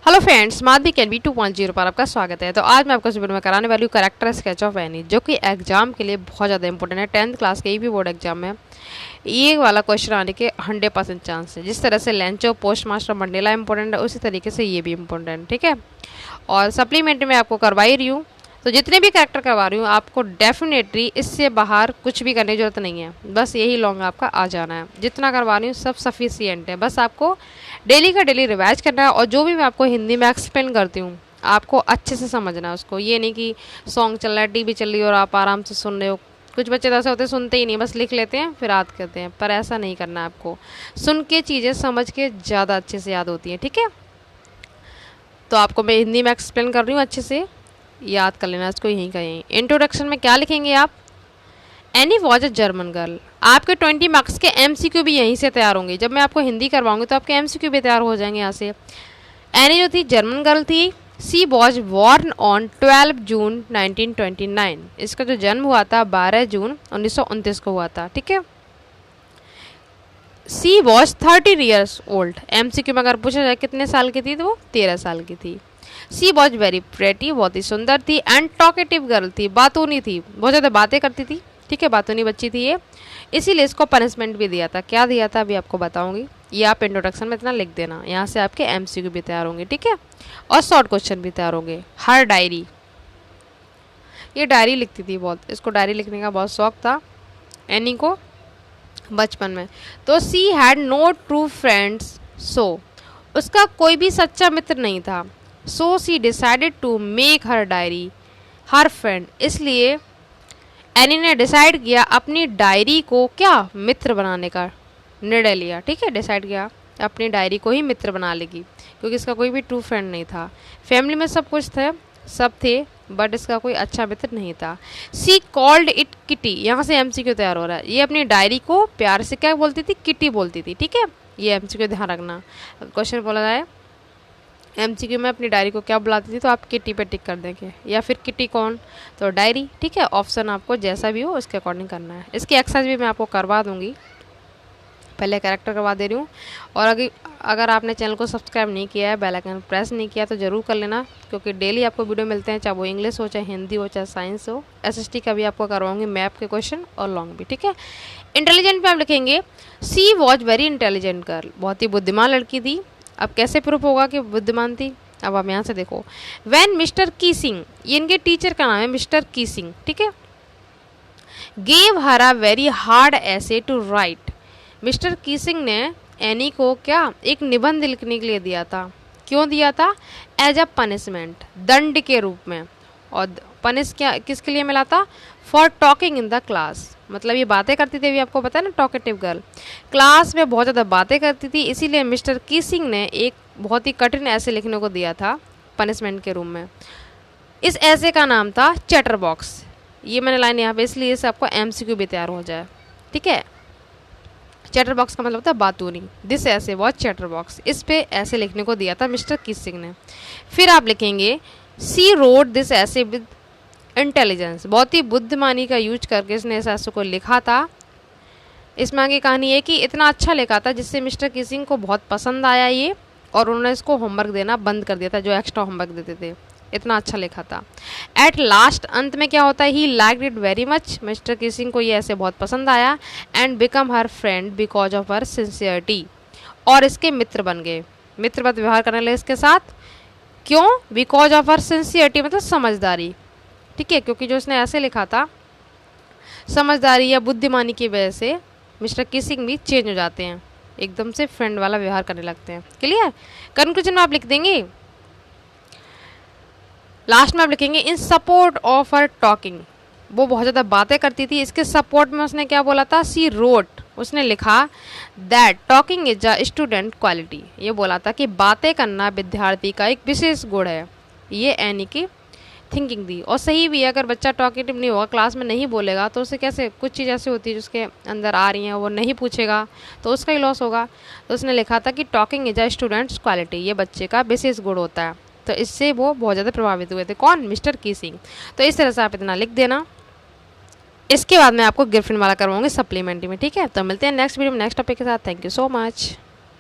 Hello friends, Madhavi can be 2.0 पर आपका स्वागत है। तो आज मैं आपको इस वीडियो में कराने वाली हूँ करेक्टर स्केच ऑफ एनी, जो कि एग्जाम के लिए बहुत ज़्यादा इंपॉर्टेंट है। 10th क्लास के भी बोर्ड एग्जाम में ये वाला क्वेश्चन आने के 100% चांस है। जिस तरह से Lencho post master Mandela important है, उसी तरीके से ये भी इंपॉर्टेंट है, ठीक है। और सप्लीमेंट्री में आपको करवा ही रही हूँ, तो जितने भी करेक्टर करवा रही हूँ आपको डेफिनेटली इससे बाहर कुछ भी करने की जरूरत नहीं है। बस यही लॉन्ग आपका आ जाना है। जितना करवा रही हूँ सब सफिशियंट है। बस आपको डेली का डेली रिवाइज करना है, और जो भी मैं आपको हिंदी में एक्सप्लेन करती हूँ आपको अच्छे से समझना है उसको। ये नहीं कि सॉन्ग चल रहा है, टीवी चल रही है और आप आराम से सुन रहे हो। कुछ बच्चे तो ऐसे होते हैं, सुनते ही नहीं, बस लिख लेते हैं फिर याद करते हैं, पर ऐसा नहीं करना है आपको। सुन के चीज़ें समझ के ज़्यादा अच्छे से याद होती हैं, ठीक है। तो आपको मैं हिंदी में एक्सप्लेन कर रही हूँ, अच्छे से याद कर लेना इसको। यहीं का यहीं इंट्रोडक्शन में क्या लिखेंगे आप, any was a German girl. आपके 20 मार्क्स के MCQ भी यहीं से तैयार होंगे। जब मैं आपको हिंदी करवाऊंगी तो आपके MCQ भी तैयार हो जाएंगे यहाँ से। एनी जो थी जर्मन गर्ल थी। सी वॉज बॉर्न ऑन 12 जून 1929। इसका जो जन्म हुआ था 12 जून 1929 को हुआ था, ठीक है। सी वॉज 13 ईयर्स ओल्ड। MCQ में अगर पूछा जाए कितने साल की थी तो वो 13 साल की थी। सी वॉज वेरी प्रेटी, बहुत ही सुंदर थी। एंड टॉकेटिव गर्ल थी, बातूनी थी, बहुत ज़्यादा बातें करती थी, ठीक है, बातूनी बच्ची थी ये। इसीलिए इसको पनिशमेंट भी दिया था। क्या दिया था अभी आपको बताऊंगी, ये आप इंट्रोडक्शन में इतना लिख देना। यहाँ से आपके MCQ भी तैयार होंगे, ठीक है, और शॉर्ट क्वेश्चन भी तैयार होंगे। हर डायरी, ये डायरी लिखती थी बहुत, इसको डायरी लिखने का बहुत शौक था एनी को बचपन में। तो she had no true friends, so उसका कोई भी सच्चा मित्र नहीं था। So she decided to make her diary her friend. इसलिए एनी ने डिसाइड किया अपनी डायरी को क्या मित्र बनाने का निर्णय लिया, ठीक है। डिसाइड किया अपनी डायरी को ही मित्र बना लेगी, क्योंकि इसका कोई भी ट्रू फ्रेंड नहीं था। फैमिली में सब कुछ थे, सब थे, बट इसका कोई अच्छा मित्र नहीं था। She called it kitty. यहाँ से MCQ तैयार हो रहा है। ये अपनी डायरी को प्यार से क्या बोलती थी, किटी बोलती थी, ठीक है। ये MCQ ध्यान रखना। क्वेश्चन बोला जाए MCQ में अपनी डायरी को क्या बुलाती थी, तो आप किटी पे टिक कर देंगे, या फिर किटी कौन, तो डायरी, ठीक है। ऑप्शन आपको जैसा भी हो उसके अकॉर्डिंग करना है। इसकी एक्सरसाइज भी मैं आपको करवा दूंगी, पहले कैरेक्टर करवा दे रही हूँ। और अगर आपने चैनल को सब्सक्राइब नहीं किया है, बेल आइकन प्रेस नहीं किया, तो ज़रूर कर लेना, क्योंकि डेली आपको वीडियो मिलते हैं, चाहे वो इंग्लिश हो, चाहे हिंदी हो, चाहे साइंस हो। SST का भी आपको करवाऊंगी, मैप के क्वेश्चन और लॉन्ग भी, ठीक है। इंटेलिजेंट पे आप लिखेंगे सी वॉज वेरी इंटेलिजेंट गर्ल, बहुत ही बुद्धिमान लड़की थी। अब कैसे प्रूफ होगा कि बुद्धिमान थी, अब आप यहाँ से देखो। व्हेन मिस्टर कीसिंग, ये इनके टीचर का नाम है मिस्टर कीसिंग, ठीक है, gave her a very hard ऐसे टू राइट। मिस्टर कीसिंग ने एनी को क्या एक निबंध लिखने के लिए दिया था। क्यों दिया था, एज अ पनिशमेंट, दंड के रूप में। और पनिश क्या किसके लिए मिला था, for talking in the class. मतलब ये बातें करती थी, अभी आपको पता है ना, टॉकेटिव गर्ल, क्लास में बहुत ज़्यादा बातें करती थी। इसीलिए मिस्टर कीसिंग ने एक बहुत ही कठिन ऐसे लिखने को दिया था पनिशमेंट के रूप में। इस ऐसे का नाम था चैटर बॉक्स। ये मैंने लाइन यहाँ पे इसलिए से आपको MCQ भी तैयार हो जाए, ठीक है। चैटर बॉक्स का मतलब होता है बातूनी। दिस ऐसे वॉज चैटर बॉक्स, इस पे ऐसे लिखने को दिया था मिस्टर कीसिंग ने। फिर आप लिखेंगे सी रोड दिस ऐसे विद इंटेलिजेंस, बहुत ही बुद्धिमानी का यूज करके इसने इस ऐसे को लिखा था। इसमें आगे कहानी है कि इतना अच्छा लिखा था जिससे मिस्टर कीसिंग को बहुत पसंद आया ये, और उन्होंने इसको होमवर्क देना बंद कर दिया था, जो एक्स्ट्रा होमवर्क देते थे। इतना अच्छा लिखा था। एट लास्ट, अंत में क्या होता है, he liked it very much. Mr Keesing को ये ऐसे बहुत पसंद आया। And become her friend because of her sincerity, और इसके मित्र बन गए। मित्र मत व्यवहार करने लगे इसके साथ। क्यों, बिकॉज ऑफ हर सिंसियरिटी मतलब समझदारी, ठीक है, क्योंकि जो इसने ऐसे लिखा था समझदारी या बुद्धिमानी की वजह से मिस्टर कीसिंग भी चेंज हो जाते हैं, एकदम से फ्रेंड वाला व्यवहार करने लगते हैं। क्लियर। कंक्लूजन में आप लिख देंगे, लास्ट में आप लिखेंगे इन सपोर्ट ऑफ हर टॉकिंग। वो बहुत ज़्यादा बातें करती थी, इसके सपोर्ट में उसने क्या बोला था, सी रोट, उसने लिखा that talking is a student quality. ये बोला था कि बातें करना विद्यार्थी का एक विशेष गुण है। ये एनी की थिंकिंग थी, और सही भी है। अगर बच्चा टॉकेटिव नहीं होगा, क्लास में नहीं बोलेगा, तो उसे कैसे, कुछ चीज़ ऐसी होती है जिसके अंदर आ रही हैं वो नहीं पूछेगा, तो उसका ही लॉस होगा। तो उसने लिखा था कि talking is a students quality, ये बच्चे का विशेष गुण होता है। तो इससे वो बहुत ज़्यादा प्रभावित हुए थे। कौन, मिस्टर कीसिंग। तो इस तरह से आप इतना लिख देना। इसके बाद मैं आपको गिफ्ट वाला करवाऊंगी सप्लीमेंट्री में, ठीक है। तो मिलते हैं नेक्स्ट वीडियो में नेक्स्ट टॉपिक के साथ। Thank you so much.